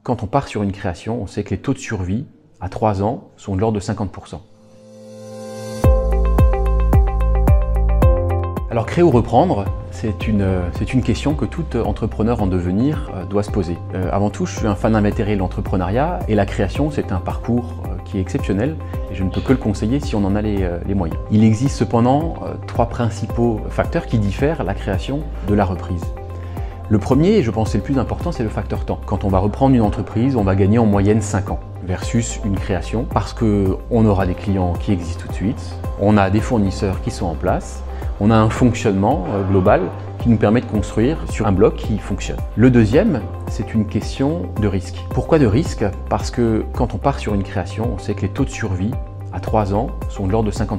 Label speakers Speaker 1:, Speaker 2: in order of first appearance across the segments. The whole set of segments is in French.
Speaker 1: Quand on part sur une création, on sait que les taux de survie à 3 ans sont de l'ordre de 50%. Alors créer ou reprendre, c'est une question que tout entrepreneur en devenir doit se poser. Avant tout, je suis un fan invétéré de l'entrepreneuriat et la création, c'est un parcours qui est exceptionnel et je ne peux que le conseiller si on en a les moyens. Il existe cependant 3 principaux facteurs qui diffèrent la création de la reprise. Le premier, et je pense que c'est le plus important, c'est le facteur temps. Quand on va reprendre une entreprise, on va gagner en moyenne 5 ans versus une création parce qu'on aura des clients qui existent tout de suite, on a des fournisseurs qui sont en place, on a un fonctionnement global qui nous permet de construire sur un bloc qui fonctionne. Le deuxième, c'est une question de risque. Pourquoi de risque? Parce que quand on part sur une création, on sait que les taux de survie à 3 ans sont de l'ordre de 50%.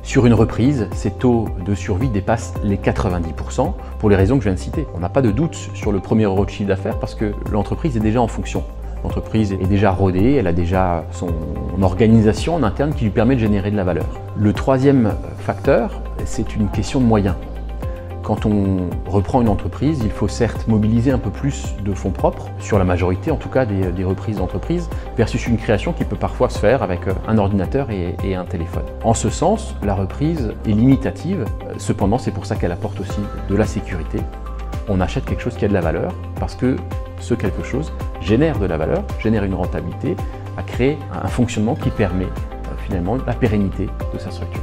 Speaker 1: Sur une reprise, ces taux de survie dépassent les 90% pour les raisons que je viens de citer. On n'a pas de doute sur le premier euro de chiffre d'affaires parce que l'entreprise est déjà en fonction. L'entreprise est déjà rodée, elle a déjà son organisation en interne qui lui permet de générer de la valeur. Le troisième facteur, c'est une question de moyens. Quand on reprend une entreprise, il faut certes mobiliser un peu plus de fonds propres, sur la majorité en tout cas des reprises d'entreprise, versus une création qui peut parfois se faire avec un ordinateur et un téléphone. En ce sens, la reprise est limitative, cependant c'est pour ça qu'elle apporte aussi de la sécurité. On achète quelque chose qui a de la valeur, parce que ce quelque chose génère de la valeur, génère une rentabilité, a créé un fonctionnement qui permet finalement la pérennité de sa structure.